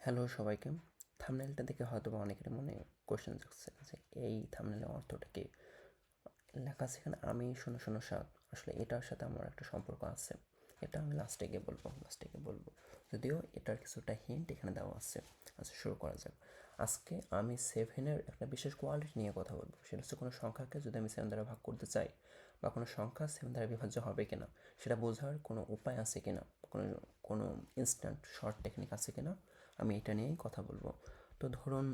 Hello সবাইকে। থাম্বনেলটা দেখে হয়তোবা অনেকের মনে কোশ্চেন জাগছে যে এই থাম্বনেলের অর্থটা কি? লেখা আছে এখানে আমি 007। আসলে এটার সাথে আমার একটা সম্পর্ক আছে, এটা আমি লাস্টে গিয়ে বলবো, যদিও এটার কিছুটা হিন্ট এখানে দেওয়া আছে। আচ্ছা, শুরু করা যাক। আজকে আমি সেভেনের একটা বিশেষ কোয়ালিটি নিয়ে কথা বলবো, সেটা হচ্ছে কোনো সংখ্যাকে যদি আমি সেভেন দ্বারা ভাগ করতে চাই বা কোনো সংখ্যা সেভেন দ্বারা বিভাজ্য হবে কিনা সেটা বোঝার কোনো উপায় আছে কিনা, কোনো কোনো ইনস্ট্যান্ট শর্ট টেকনিক আছে কিনা, আমি এটা নিয়েই কথা বলবো। তো ধরুন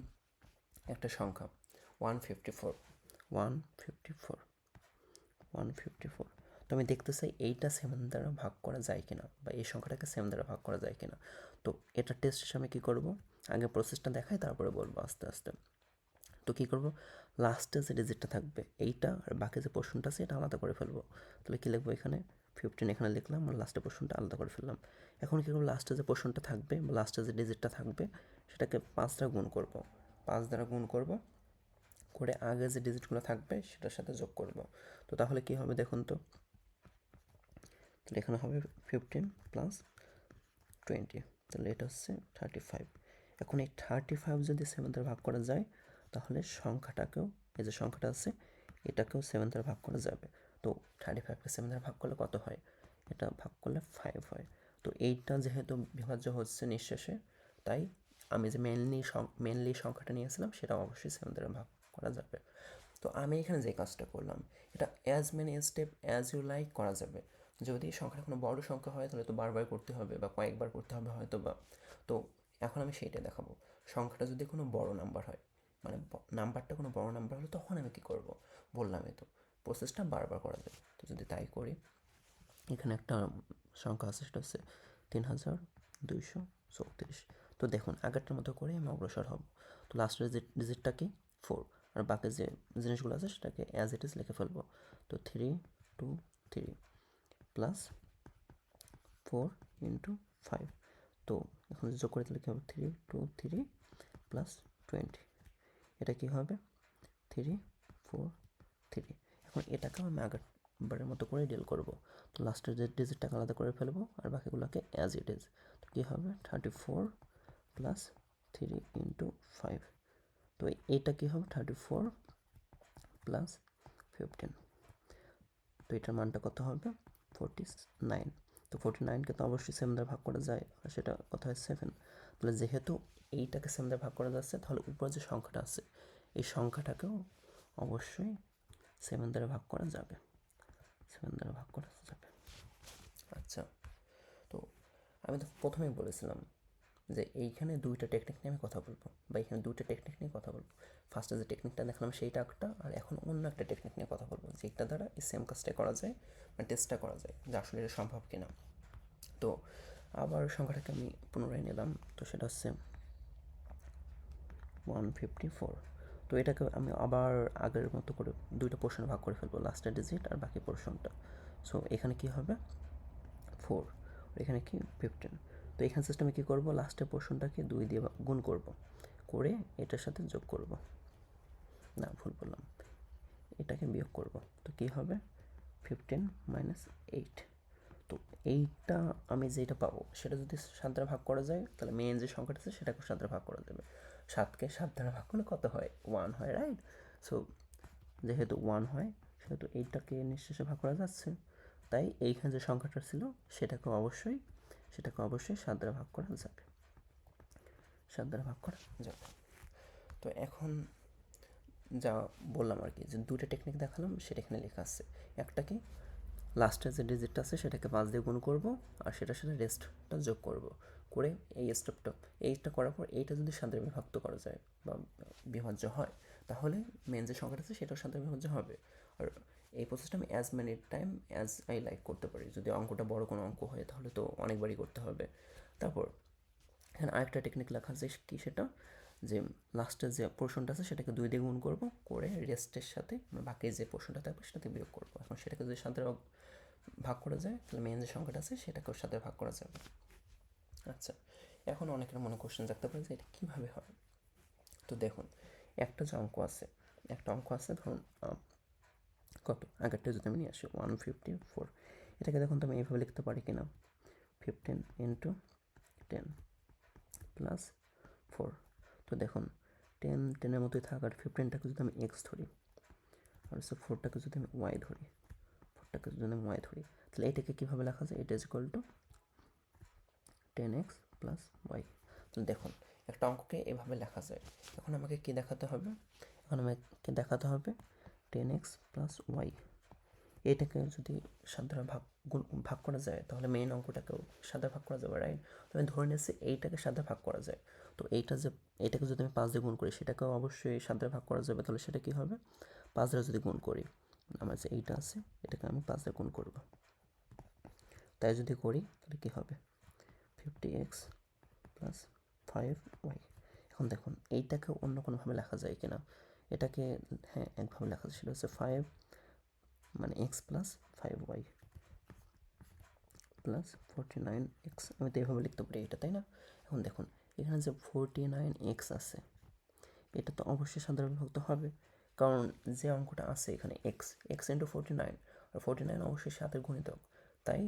একটা সংখ্যা 154 154 154। তো আমি দেখতে চাই এইটা সেভেন দ্বারা ভাগ করা যায় কিনা বা এই সংখ্যাটাকে সেভেন দ্বারা ভাগ করা যায় কিনা। তো এটা টেস্ট হিসেবে কী করব, আগে প্রসেসটা দেখাই তারপরে বলবো আস্তে আস্তে। তো কী করব, লাস্টে যে ডিজিটটা থাকবে এইটা আর বাকি যে পোর্শনটা আছে এটা আলাদা করে ফেলবো। তাহলে কী লিখবো, এখানে 15 এখানে লিখলাম আর লাস্টের পোর্শনটা আলাদা করে ফেললাম। এখন কী করবো, লাস্টে যে পোর্শনটা থাকবে বা লাস্টে যে ডিজিটটা থাকবে সেটাকে 5 দ্বারা গুণ করব। 5 দ্বারা গুণ করব করে আগে যে ডিজিটগুলো থাকবে সেটার সাথে যোগ করব। তো তাহলে কী হবে দেখুন তো, তাহলে এখানে হবে 15 প্লাস 20, তাহলে এটা হচ্ছে 35। এখন এই 35 যদি সেভেন দ্বারা ভাগ করা যায় তাহলে সংখ্যাটাকেও, এই যে সংখ্যাটা আছে এটাকেও সেভেন দ্বারা ভাগ করা যাবে। তো 35কে সেভেন দ্বারা ভাগ করলে কত হয়, এটা ভাগ করলে 5 হয়। তো এইটা যেহেতু বিভাজ্য হচ্ছে নিঃশেষে, তাই আমি যে মেনলি সংখ্যাটা নিয়েছিলাম সেটা অবশ্যই সেভেন দ্বারা ভাগ করা যাবে। তো আমি এখানে যে কাজটা করলাম এটা as many step as you like করা যাবে। যদি সংখ্যাটা কোনো বড় সংখ্যা হয় তাহলে তো বারবার করতে হবে বা কয়েকবার করতে হবে হয়তো বা। তো এখন আমি সেইটাই দেখাবো। সংখ্যাটা যদি কোনো বড় নাম্বার হয়, মানে নাম্বারটা কোনো বড় নাম্বার হলে তখন আমি কী করব, বললামই তো প্রসেসটা বারবার করা যাবে। তো যদি তাই করি, এখানে একটা সংখ্যা আছে সেটা হচ্ছে 3234। তো দেখুন আগেরটার মতো করে আমি অগ্রসর হব। তো লাস্টের ডিজিটটা কি 4, আর বাকি যে জিনিসগুলো আছে সেটাকে অ্যাজ ইট ইজ লিখে ফেলবো। তো 323 প্লাস 4 × 5। তো এখন যোগ করে তাহলে কী হবে, 323 প্লাস 20, এটা কী হবে 343। এখন এটাকেও আমি আগেরবারের মতো করে ডিল করব। তো লাস্টের যে ডিজিটটাকে আলাদা করে ফেলবো আর বাকিগুলোকে অ্যাজ ইট ইজ। তো কী হবে 34 প্লাস 3 × 5। তো এইটা কী হবে 34 প্লাস 15। তো এটার মানটা কত হবে 49। তো 49কে তো অবশ্যই সেভেন দ্বারা ভাগ করা যায় আর সেটা কত হয় 7। তাহলে যেহেতু এইটাকে সেভেন দ্বারা ভাগ করা যাচ্ছে তাহলে উপরে যে সংখ্যাটা আছে এই সংখ্যাটাকেও অবশ্যই সেভেন দ্বারা ভাগ করা যাবে, সেভেন দ্বারা ভাগ করা যাবে। আচ্ছা, তো আমি তো প্রথমেই বলেছিলাম যে এইখানে দুইটা টেকনিক নিয়ে আমি কথা বলবো বা এখানে দুইটা টেকনিক নিয়ে কথা বলবো। ফার্স্টে যে টেকনিকটা দেখালাম সেইটা একটা, আর এখন অন্য একটা টেকনিক নিয়ে কথা বলবো যেটা দ্বারা এই সেম কাজটা করা যায়, মানে টেস্টটা করা যায় যে আসলে এটা সম্ভব কিনা। তো আবার সংখ্যাটাকে আমি পুনরায় নিলাম, তো সেটা হচ্ছে 154। তো এটাকে আমি আবার আগের মতো করে দুইটা পোর্শনে ভাগ করে ফেলবো, লাস্টের ডিজিট আর বাকি পোর্শনটা। সো এখানে কি হবে 4, এখানে কি 15। তো এখানে সিস্টেমে কী করবো, লাস্টের পোর্শনটাকে 2 দিয়ে গুণ করব, করে এটার সাথে যোগ করব, না ভুল বললাম, এটাকে বিয়োগ করব। তো কী হবে 15 - 8। তো এইটা আমি যেটা পাবো সেটা যদি 7 দ্বারা ভাগ করা যায় তাহলে মেন যে সংখ্যাটা আছে সেটাকে 7 দ্বারা ভাগ করা যাবে। 7কে 7 দ্বারা ভাগ করলে কত হয় 1 হয়, রাইট? সো যেহেতু 1 হয় সেহেতু এইটাকে নিঃশেষে ভাগ করা যাচ্ছে, তাই এইখানে যে সংখ্যাটা ছিল সেটাকে অবশ্যই 7 দ্বারা ভাগ করা যাবে, 7 দ্বারা ভাগ করা যাবে। তো এখন যা বললাম আর কি, যে দুটো টেকনিক দেখালাম সেটা এখানে লেখা আছে। একটা কি, লাস্টের যে ডিজিটটা আছে সেটাকে 5 দিয়ে গুণ করব আর সেটার সাথে রেস্টটা যোগ করব, করে এই স্টেপটা এইটা করার পর এইটা যদি 7 দ্বারা বিভক্ত করা যায় বা বিভাজ্য হয় তাহলে মেন যে সংখ্যাটা আছে সেটাও 7 দ্বারা বিভাজ্য হবে। আর এই প্রসেসটা আমি as many time as I like করতে পারি। যদি অঙ্কটা বড় কোনো অঙ্ক হয় তাহলে তো অনেকবারই করতে হবে। তারপর এখানে আরেকটা টেকনিক লেখা আছে কি, সেটা যে লাস্টের যে পোর্শনটা আছে সেটাকে 2 দিয়ে গুণ করব, করে রেস্টের সাথে বাকি যে পোর্শনটা থাকবে সেটাতে বিয়োগ করবো। এখন সেটাকে যদি 7 দ্বারা ভাগ করা যায় তাহলে মেন যে সংখ্যাটা আছে সেটাকেও 7 দ্বারা ভাগ করা যাবে। আচ্ছা, এখন অনেকের মনে কোশ্চেন জাগতে পারে যে এটা কীভাবে হয়। তো দেখুন একটা যে অঙ্ক আছে, ধরুন কত আগেরটা যদি আমি নিয়ে আসি 154, এটাকে দেখুন তো আমি এইভাবে লিখতে পারি কিনা 15 × 10 প্লাস 4। তো দেখুন 10 মতোই থাক, আর 15টাকে যদি আমি এক্স ধরি আর হচ্ছে 4টাকে যদি আমি ওয়াই ধরি, তাহলে এটাকে কীভাবে লেখা যায়? এটা is equal to 10x plus y. তাহলে দেখুন একটা অঙ্ককে এভাবে লেখা যায়। এখন আমাকে কি দেখাতে হবে? 10x plus Y. এটাকে যদি 7 দ্বারা ভাগ করা যায় তাহলে মেইন অঙ্কটাকেও 7 দ্বারা ভাগ করা যাবে, রাইট? তো আমি ধরে নিচ্ছি এইটাকে 7 দ্বারা ভাগ করা যায়। তো এটাকে যদি আমি 5 দিয়ে গুণ করি সেটাকেও অবশ্যই 7 দ্বারা ভাগ করা যাবে। তাহলে সেটা কী হবে? 5 দ্বারা যদি গুণ করি, আমার যে এইটা আছে এটাকে আমি 5 দিয়ে গুণ করব। তাই যদি করি তাহলে কী হবে? 50x plus 5y। এখন দেখুন এইটাকে অন্য কোনোভাবে লেখা যায় কিনা। এটাকে হ্যাঁ একভাবে লেখা যায়, সেটা হচ্ছে 5 মানে x plus 5y plus 49x। আমি তো এইভাবে লিখতে পারি এটা, তাই না? এখন দেখুন এখানে যে 49x আছে এটা তো অবশ্যই সাধারণ বিভক্ত হবে, কারণ যে অঙ্কটা আছে এখানে এক্স ইন্টু 49, আর 49 অবশ্যই 7-এর গুণিতক। তাই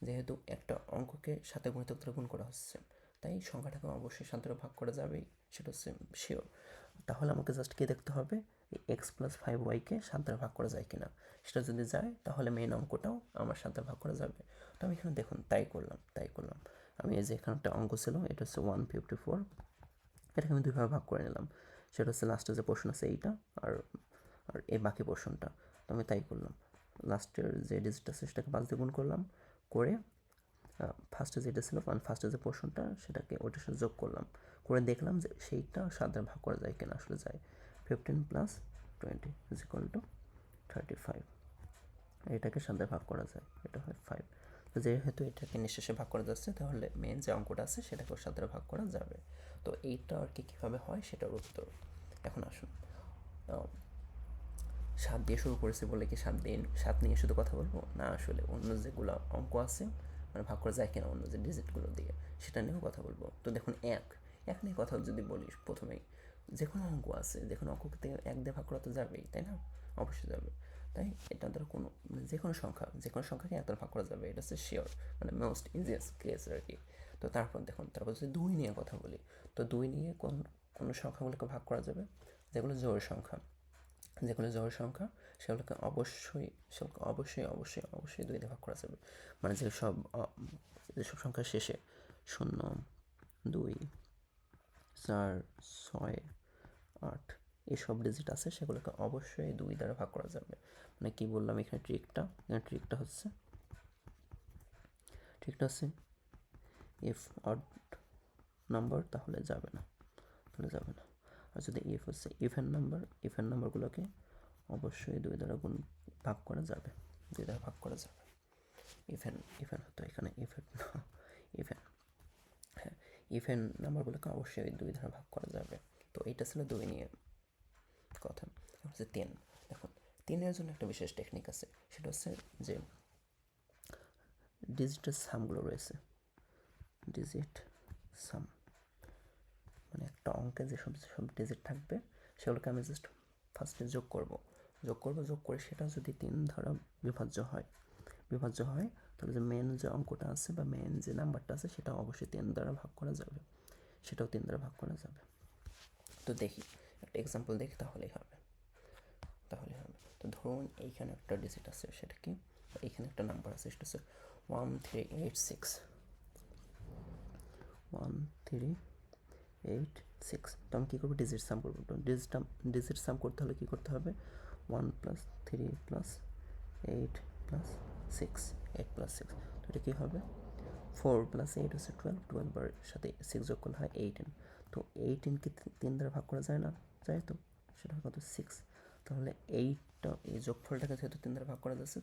যেহেতু একটা অঙ্ককে 7-এর গুণিতক দ্বারা গুণ করা হচ্ছে, তাই সংখ্যাটাকে অবশ্যই 7 দ্বারা ভাগ করা যাবেই, সেটা হচ্ছে শিওর। তাহলে আমাকে জাস্ট কি দেখতে হবে? এই এক্স প্লাস 5y-কে 7 দ্বারা ভাগ করা যায় কিনা। সেটা যদি যায় তাহলে মেইন অঙ্কটাও আমার 7 দ্বারা ভাগ করা যাবে। তো আমি এখানে দেখুন তাই করলাম। আমি এই যে এখানে একটা অঙ্ক ছিল, এটা হচ্ছে 154, এটাকে আমি দুইভাবে ভাগ করে নিলাম। সেটা হচ্ছে লাস্টে যে পোর্শন আছে এইটা, আর আর এই বাকি পোর্শনটা। তো আমি তাই করলাম, লাস্টের যে ডিজিট আছে সেটাকে 5 দিয়ে গুণ করলাম, করে ফার্স্টে যেটা ছিল ফার্স্টে যে পোর্শনটা সেটাকে ওটার সাথে যোগ করলাম, করে দেখলাম যে সেইটা 7 দ্বারা ভাগ করা যায় কিনা। আসলে যায়। 15 প্লাস 20 ইজ ইকুয়াল টু 35। এটাকে 7 দ্বারা ভাগ করা যায়, এটা হয় 5। তো যেহেতু এটাকে নিঃশেষে ভাগ করা যাচ্ছে তাহলে মেন যে অঙ্কটা আছে সেটাকেও 7 দ্বারা ভাগ করা যাবে। তো এইটা আর কি কীভাবে হয় সেটার উত্তর। এখন আসুন 7 দিয়ে শুরু করেছি বলে কি 7 নিয়ে শুধু কথা বলবো না, আসলে অন্য যেগুলো অঙ্ক আছে মানে ভাগ করা যায় কিনা অন্য যে ডিজিটগুলো দিয়ে সেটা নিয়েও কথা বলবো। তো দেখুন এক নিয়ে কথা যদি বলিস, প্রথমেই যে কোনো অঙ্ক আছে, যে কোনো অঙ্ককে 1 দিয়ে ভাগ করা তো যাবেই, তাই না? অবশ্যই যাবে। তাই এটা ধরো কোনো যে কোনো সংখ্যাকে 1 দ্বারা ভাগ করা যাবে, এটা হচ্ছে শিওর, মানে মোস্ট ইজিয়েস্ট কেস আর কি। তো তারপর দেখুন, তারপর যদি 2 নিয়ে কথা বলি, তো 2 নিয়ে কোন সংখ্যাগুলোকে ভাগ করা যাবে? যেগুলো জোড় সংখ্যা, সেগুলোকে অবশ্যই 2 দিয়ে ভাগ করা যাবে। মানে যেসব সংখ্যার শেষে 0, 2, 4, 6, 8 এইসব ডিজিট আছে সেগুলোকে অবশ্যই 2 দ্বারা ভাগ করা যাবে। মানে কি বললাম এখানে ট্রিকটা হচ্ছে ইফ অড নাম্বার তাহলে যাবে না। আর যদি ইভেন নাম্বারগুলোকে অবশ্যই 2 দ্বারা ভাগ করা যাবে। ইভেন হতো এখানে ইভেন নাম্বারগুলোকে অবশ্যই 2 দ্বারা ভাগ করা যাবে। তো এইটা ছিল 2 নিয়ে কথা। হচ্ছে 3। দেখুন 3-এর জন্য একটা বিশেষ টেকনিক আছে, সেটা হচ্ছে যে ডিজিটের সামগুলো রয়েছে, মানে একটা অঙ্কে যে সব ডিজিট থাকবে সেগুলোকে আমি জাস্ট ফার্স্টে যোগ করে সেটা যদি 3 দ্বারা বিভাজ্য হয় তাহলে যে মেন যে অঙ্কটা আছে বা মেন যে নাম্বারটা আছে সেটা অবশ্যই 3 দ্বারা ভাগ করা যাবে, তো দেখি একটা এক্সাম্পল দেখি, তাহলেই হবে। তো ধরুন এইখানে একটা ডিজিট আছে, সেটা কি? এইখানে একটা নাম্বার আছে, সেটা হচ্ছে 1386। তো আমি কী করবো? ডিজিট সাম করবো। তো ডিজিট সাম করতে হলে কী করতে হবে? 1 + 3 + 8 + 6 তো এটা কী হবে? 4 + 8 হচ্ছে 12 এর সাথে 6 যোগ করলে হয় 18। তো 18কে 3 দ্বারা ভাগ করা যায় না? যায় তো, সেটা হয় কত? 6। তাহলে এই যোগফলটাকে যেহেতু 3 দ্বারা ভাগ করা যাচ্ছে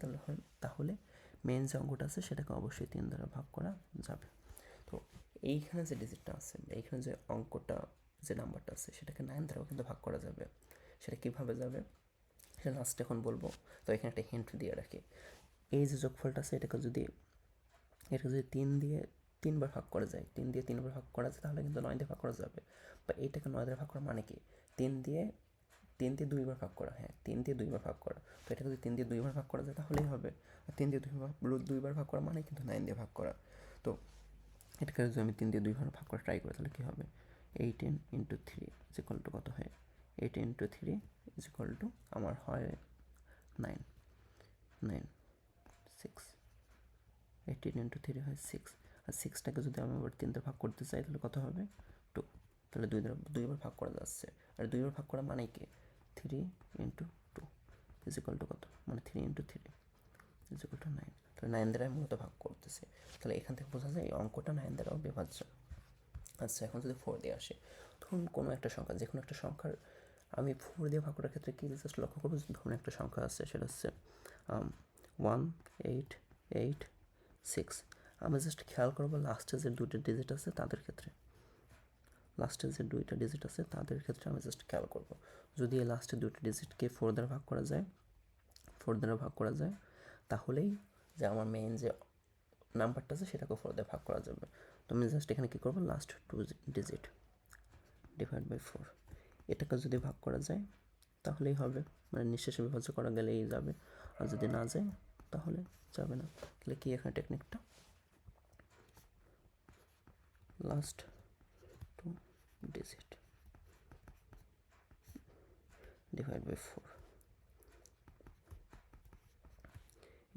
তাহলে মেন যে অঙ্কটা আছে সেটাকে অবশ্যই 3 দ্বারা ভাগ করা যাবে। তো এইখানে যে ডিজিটটা আছে, এইখানে যে অঙ্কটা, যে নাম্বারটা আছে সেটাকে 9 দ্বারাও কিন্তু ভাগ করা যাবে। সেটা কীভাবে যাবে সেটা লাস্টে এখন বলবো। তো এখানে একটা হিন্ট দিয়ে রাখি, এই যে যোগফলটা আছে এটাকে যদি 3 দিয়ে 3বার ভাগ করা যায়, তাহলে কিন্তু 9 দিয়ে ভাগ করা যাবে। বা এইটাকে 9 দিয়ে ভাগ করা মানে কি? 3 দিয়ে 2বার ভাগ করা। হ্যাঁ, 3 দিয়ে 2বার ভাগ করা। তো এটাকে যদি 3 দিয়ে 2বার ভাগ করা যায় তাহলেই হবে। আর 3 দিয়ে 2বার ভাগ করা মানে কিন্তু 9 দিয়ে ভাগ করা। তো এটাকে যদি আমি 3 দিয়ে 2বার ভাগ করে ট্রাই করি তাহলে কী হবে? 18 ইন্টু 3 ইজ ইকুয়াল টু কত হয়? 18 ইন্টু 3 ইজ ইকুয়াল টু আমার হয় 9, 6। 18 ইন্টু 3 হয় 6, আর 6টাকে যদি আমি আবার 3 ভাগ করতে চাই তাহলে কত হবে? 2। তাহলে দুইবার ভাগ করা যাচ্ছে, আর দুইবার ভাগ করা মানে কি? 3 ইন্টু 2 ইজ ইকুয়াল টু কত? মানে 3 ইন্টু 3 ইজ ইকুয়াল টু 9। তাহলে 9 দ্বারা মূলত ভাগ করতেছে। তাহলে এখান থেকে বোঝা যায় এই অঙ্কটা 9 দ্বারাও বিভাজ্য। আচ্ছা, এখন যদি 4 দিয়ে আসে, ধরুন কোনো একটা সংখ্যা, যে কোনো একটা সংখ্যার আমি 4 দিয়ে ভাগ করার ক্ষেত্রে কী জাস্ট লক্ষ্য করবো, ধরুন একটা সংখ্যা আছে, সেটা হচ্ছে 1, 8, 8, 6। আমি জাস্ট খেয়াল করবো লাস্টে যে দুটো ডিজিট আছে তাদের ক্ষেত্রে, লাস্টের যে দুইটা ডিজিট আছে তাদের ক্ষেত্রে আমি জাস্ট খেয়াল করবো। যদি এই লাস্টের দুটো ডিজিটকে 4 দ্বারা ভাগ করা যায়, 4 দ্বারা ভাগ করা যায়, তাহলেই যে আমার মেইন যে নাম্বারটা আছে সেটাকে 4 দিয়ে ভাগ করা যাবে। তো আমি জাস্ট এখানে কী করবো, লাস্ট 2 ডিজিট ডিভাইড বাই 4, এটাকে যদি ভাগ করা যায় তাহলেই হবে, মানে নিঃশেষে বিভাজ্য করা গেলেই যাবে, আর যদি না যায় তাহলে যাবে না। তাহলে কি এখানে টেকনিকটা, last 2 digit divide by 4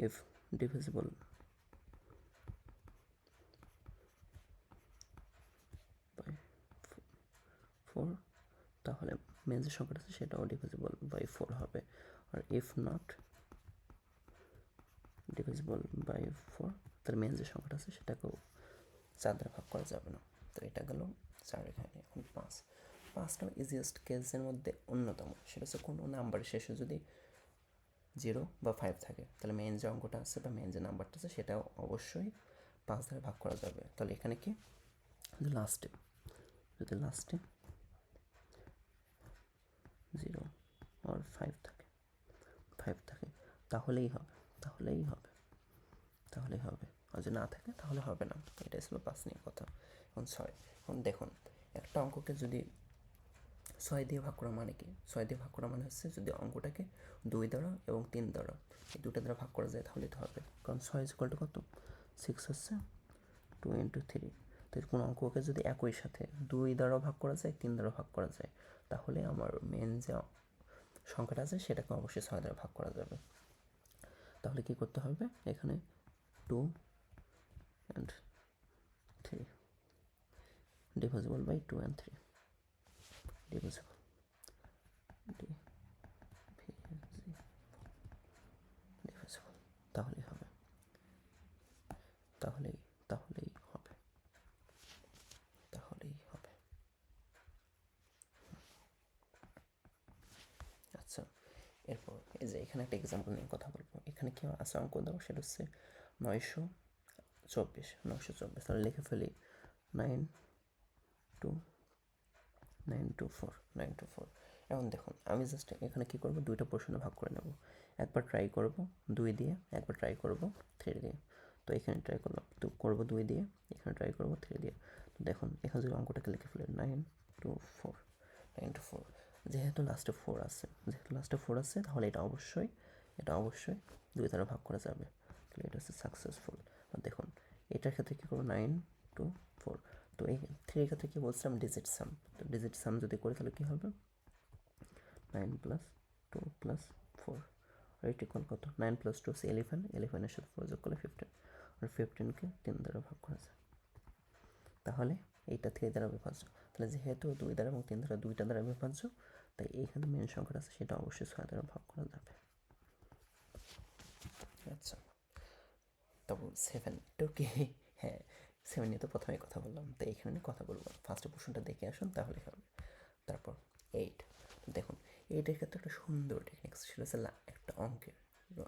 if divisible by 4, তাহলে মেন যে সংখ্যাটা আছে সেটাও ডিভিজিবল বাই 4 হবে। আর ইফ নট ডিভিজিবল বাই 4, তাহলে মেন যে সংখ্যাটা আছে সেটাকেও 4 দ্বারা ভাগ করা যাবে না। তো এটা গেল 4। এখানে এখন 5টা ইজিয়েস্ট কেসের মধ্যে অন্যতম, সেটা হচ্ছে কোনো নাম্বারের শেষে যদি 0 বা 5 থাকে, তাহলে মেন যে অঙ্কটা আছে বা মেন যে নাম্বারটা আছে সেটাও অবশ্যই 5 দ্বারা ভাগ করা যাবে। তাহলে এখানে কি, লাস্টে যদি লাস্টে 0 আর 5 থাকে, তাহলেই হবে, তাহলেই হবে, আর যদি না থাকে তাহলে হবে না। এটা ছিল 5 নিয়ে কথা। এখন 6। এখন দেখুন, একটা অঙ্ককে যদি 6 দিয়ে ভাগ করা মানে কি? 6 দিয়ে ভাগ করা মানে হচ্ছে যদি অঙ্কটাকে 2 দ্বারা এবং 3 দ্বারা, এই দুটো দ্বারা ভাগ করা যায় তাহলে তো হবে, কারণ 6 ইজ ইকুয়াল টু কত? 6 হচ্ছে 2 ইন্টু 3। তো কোনো অঙ্ককে যদি একই সাথে 2 দ্বারাও ভাগ করা যায়, 3 দ্বারাও ভাগ করা যায়, তাহলে আমার মেন যে সংখ্যাটা আছে সেটাকে অবশ্যই 6 দ্বারা ভাগ করা যাবে। তাহলে কি করতে হবে, এখানে 2 and 3 divisible by 2 and 3 divisible, divisible, তাহলেই হবে, তাহলেই হবে। আচ্ছা, এরপর এই যে এখানে একটা এক্সাম্পল নিয়ে কথা বলবো। এখানে কি আছে অঙ্ক দাও, সেটা হচ্ছে 924। তাহলে লিখে ফেলি 924। এখন দেখুন, আমি জাস্ট এখানে কি করব, দুইটা পোর্শনে ভাগ করে নেব। একবার ট্রাই করব 2 দিয়ে, একবার ট্রাই করব 3 দিয়ে। তো এখানে ট্রাই করব 2 দিয়ে, এখানে ট্রাই করব 3 দিয়ে। তো দেখুন এখানে যদি অঙ্কটাকে লিখে ফেলি 924, যেহেতু লাস্টে 4 আছে, তাহলে এটা অবশ্যই 2 দ্বারা ভাগ করা যাবে। তাহলে এটা হচ্ছে সাকসেসফুল। আর দেখুন এটার ক্ষেত্রে কী করবো, 924। তো এই 3 ক্ষেত্রে কী বলছিলাম, ডিজিট সাম। তো ডিজিট সাম যদি করি তাহলে কী হবে, 9 + 2 + 4, আর এটা ইকুয়াল কত? 9 + 2 হচ্ছে 11 সাথে 4 যোগ করলে 15, আর 15কে 3 দ্বারা ভাগ করা যায়, তাহলে এইটা 3 দ্বারা বিভাজ্য। তাহলে যেহেতু 2 দ্বারা এবং 3 দ্বারা, দুইটা দ্বারা বিভাজ্য, তাই এইখানে মেন সংখ্যাটা আছে সেটা অবশ্যই 6 দ্বারা ভাগ করা যাবে। আচ্ছা, তারপর 7 কি, হ্যাঁ 7 নিয়ে তো প্রথমেই কথা বললাম, তো এইখানে নিয়ে কথা বলবো। ফার্স্ট পোর্শনটা দেখে আসুন তাহলে হবে। তারপর 8, দেখুন 8-এর ক্ষেত্রে একটা সুন্দর টেকনিক্স, সেটা হচ্ছে একটা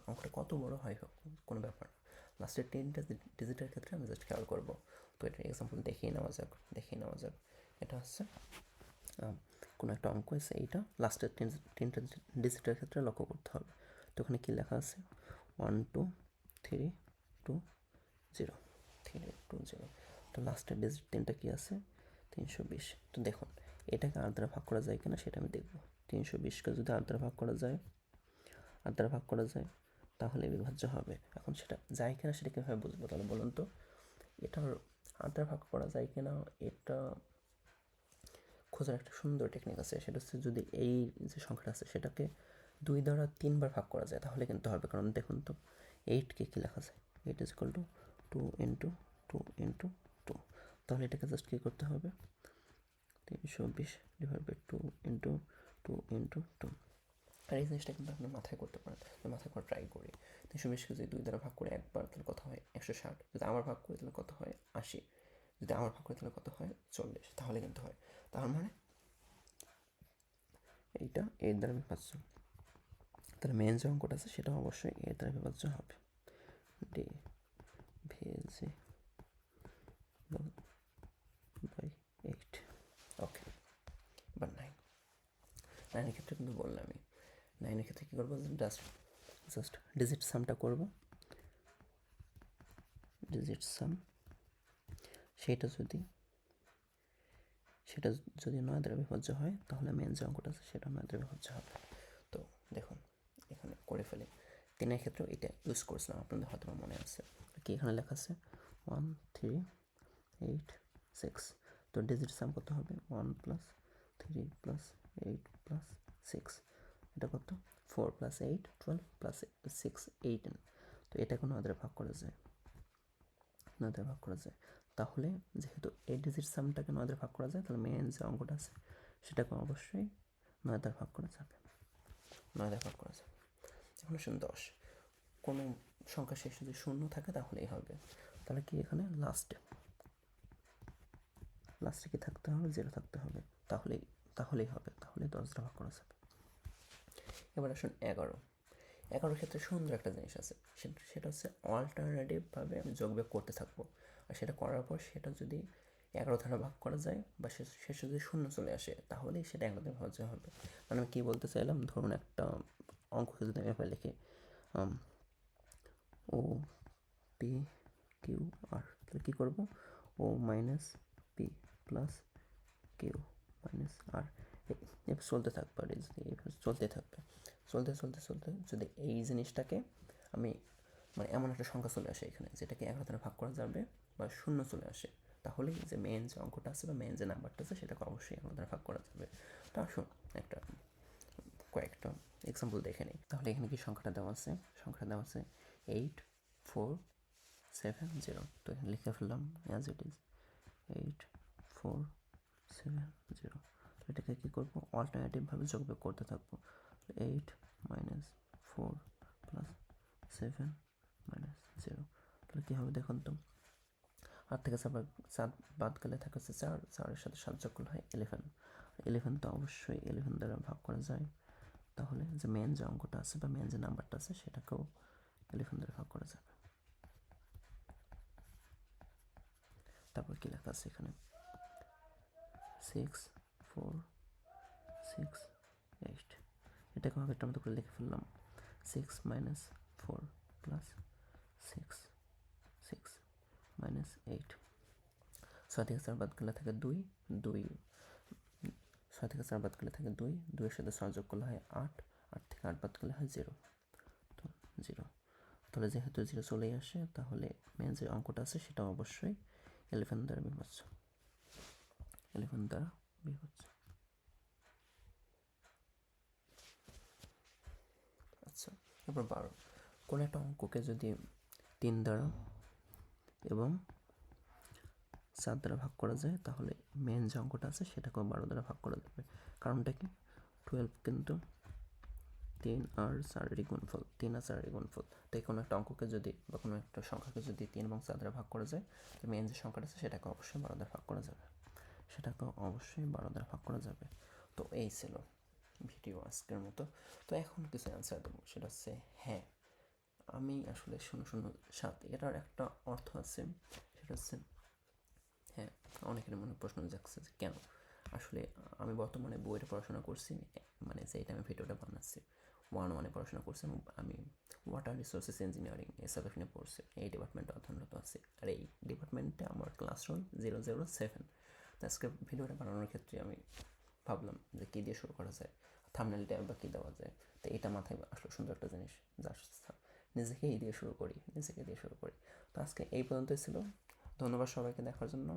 অঙ্কটা কত বড় হয় হোক কোনো ব্যাপার না, লাস্টের 10টা ডিজিটের ক্ষেত্রে আমি জাস্ট খেয়াল করবো। তো এটার এক্সাম্পল দেখিয়ে নেওয়া যাক। এটা হচ্ছে কোনো একটা অঙ্ক আছে, এইটা লাস্টের 3টা ডিজিটের ক্ষেত্রে লক্ষ্য করতে হবে। তো ওখানে কী লেখা আছে, 1 2 3 2 0, 3 2 0। তো লাস্টের ডিজিট 3টা কী আছে, 320। তো দেখুন এটাকে 8 দ্বারা ভাগ করা যায় কিনা সেটা আমি দেখব। 320কে যদি 8 দ্বারা ভাগ করা যায়, তাহলে বিভাজ্য হবে। এখন সেটা যায় কিনা সেটা কীভাবে বুঝবো, তাহলে বলুন তো, এটার 8 দ্বারা ভাগ করা যায় কিনা, এটা খোঁজার একটা সুন্দর টেকনিক আছে, সেটা হচ্ছে যদি এই যে সংখ্যাটা আছে সেটাকে 2 দ্বারা 3 বার ভাগ করা যায় তাহলে কিন্তু হবে। কারণ দেখুন তো 8কে কী লেখা যায়, 8 is equal two 2 into 2 into 2। তাহলে এটাকে জাস্ট কী করতে হবে, 320 ডিভাইড বাই 2 ইন্টু 2 ইন্টু 2। আর এই জিনিসটা কিন্তু আপনি মাথায় করতে পারেন, মাথায় করে ট্রাই করি। 320কে যদি 2 দ্বারা ভাগ করে একবার তাহলে কত হয় 160, যদি আবার ভাগ করি তাহলে কত হয় 80, যদি আবার ভাগ করি তাহলে কত হয় 40, তাহলে কিন্তু হয়। তার মানে এইটা এর দ্বারা বিভাজ্য, তাহলে মেন যে অঙ্কটা আছে সেটা অবশ্যই এর দ্বারা বিভাজ্য হবে। ডি ভিজি বাই 8। ওকে, এবার 9 ক্ষেত্রে কিন্তু বললামই, 9 ক্ষেত্রে কী করবো, জাস্ট ডিজিট সামটা করব, ডিজিট সাম সেটা যদি 9 দ্বারা বিভাজ্য হয় তাহলে মেন যে অঙ্কটা আছে সেটা 9 দ্বারা বিভাজ্য হবে। তো দেখুন এখানে করে ফেলি, 3 ক্ষেত্রেও এটা ইউজ করছিলাম, আপনাদের হয়তো মনে আছে কি এখানে লেখা আছে 1 3 8 6। তো ডিজিট সাম কত হবে 1 প্লাস 3 প্লাস 8 প্লাস 6, এটা কত 4 প্লাস 8 12 প্লাস 6 18। তো এটাকে 9 দ্বারা ভাগ করা যায়, 9 দ্বারা ভাগ করা যায়। তাহলে যেহেতু এই ডিজিট সামটাকে 9 দ্বারা ভাগ করা যায় তাহলে মেন যে অঙ্কটা আছে সেটাকে অবশ্যই 9 দ্বারা ভাগ করা যাবে, 9 দ্বারা ভাগ করা যাবে। এখন আসুন 10, কোনো সংখ্যা শেষে যদি শূন্য থাকে তাহলেই হবে। তাহলে কি এখানে লাস্টে কি থাকতে হবে 0 থাকতে হবে, তাহলেই হবে, তাহলে 10 দ্বারা ভাগ করা যাবে। এবার আসুন 11 ক্ষেত্রে সুন্দর একটা জিনিস আছে, সেটা হচ্ছে অল্টারনেটিভভাবে আমি যোগবিয়োগ করতে থাকবো, আর সেটা করার পর সেটা যদি 11 দ্বারা ভাগ করা যায় বা শেষে যদি শূন্য চলে আসে তাহলেই সেটা 11 দ্বারা ভাজ্য হবে। মানে আমি কী বলতে চাইলাম, ধরুন একটা অঙ্ক যদি আমি এভাবে লিখি ও পি কিউ আর, তাহলে কী করবো ও minus P plus Q minus R, চলতে থাকবে, আর চলতে থাকবে, চলতে যদি এই জিনিসটাকে আমি মানে এমন একটা সংখ্যা চলে আসে এখানে যেটাকে 11 দ্বারা ভাগ করা যাবে বা শূন্য চলে আসে, তাহলেই যে মেন যে অঙ্কটা আছে বা মেন যে নাম্বারটা আছে সেটাকে অবশ্যই 11 দ্বারা ভাগ করা যাবে। তো আসুন কয়েকটা এক্সাম্পল দেখে নিই। তাহলে এখানে কি সংখ্যাটা দেওয়া আছে, 8470। তো এখানে লিখে ফেললাম অ্যাজ ইট ইজ 8470। এটাকে কী করবো অল্টারনেটিভভাবে যোগবিয়োগ করতে থাকবো, 8 মাইনাস 4 প্লাস 7 মাইনাস 0। তাহলে কী হবে দেখুন তো, 8 থেকে 7 বাদ গেলে থাকে হচ্ছে 4, 4-এর সাথে 7 যোগ করলে হয় 11। তো অবশ্যই 11 দ্বারা ভাগ করা যায়, তাহলে যে মেন যে অঙ্কটা আছে বা মেন যে নাম্বারটা আছে সেটাকেও 11 দ্বারা ভাগ করা যাবে। তারপর কি লেখা আছে এখানে 6 4 6 8, এটাকে আমি একটা মতো করে লিখে ফেললাম 6 মাইনাস 4 প্লাস 6 6 মাইনাস 8। 6 থেকে 4 বাদ গেলে থাকে 2, 6 থেকে 4 বাদ গেলে থাকে 2, 2-এর সাথে 6 যোগ করলে হয় 8, 8 থেকে 8 বাদ গেলে হয় 0, তো 0। তাহলে যেহেতু 0 চলেই আসে তাহলে মেন যে অঙ্কটা আছে সেটা অবশ্যই 11 দ্বারা বিভাজ্য, 11 দ্বারা বিভাজ্য। আচ্ছা, এবার 12, কোনো একটা অঙ্ককে যদি 3 দ্বারা এবং 7 দ্বারা ভাগ করা যায় তাহলে মেন যে অঙ্কটা আছে সেটাকেও 12 দ্বারা ভাগ করা যাবে। কারণটা কি 12 কিন্তু 3 আর 4-এরই গুণফল, 3 আর 4-এরই গুণফল। তাই কোনো একটা অঙ্ককে যদি বা কোনো একটা সংখ্যাকে যদি 3 এবং 4 দ্বারা ভাগ করা যায় তো মেন যে সংখ্যাটা আছে সেটাকে অবশ্যই 12 দ্বারা ভাগ করা যাবে, তো এই ছিল ভিডিও আজকের মতো। তো এখন কিছু অ্যান্সার দেবো, সেটা হচ্ছে হ্যাঁ আমি আসলে 007, এটার একটা অর্থ আছে, সেটা হচ্ছে হ্যাঁ। অনেকের মনে প্রশ্ন জাগছে যে কেন, আসলে আমি বর্তমানে বইটা পড়াশোনা করছি, মানে যেটা আমি ভিডিওটা বানাচ্ছি 1-1 পড়াশোনা করছি এবং আমি ওয়াটার রিসোর্সেস ইঞ্জিনিয়ারিং এসএফএ পড়ছি, এই ডিপার্টমেন্টে অধ্যয়নরত আছি, আর এই ডিপার্টমেন্টে আমার ক্লাস রোল 007। তো আজকে ভিডিওটা বানানোর ক্ষেত্রে আমি ভাবলাম যে কী দিয়ে শুরু করা যায়, থাম্বনেলটা বা কী দেওয়া যায়। তো এটা মাথায় আসলে সুন্দর একটা জিনিস, যা নিজেকেই দিয়ে শুরু করি। তো আজকে এই পর্যন্তই ছিল, ধন্যবাদ সবাইকে দেখার জন্য।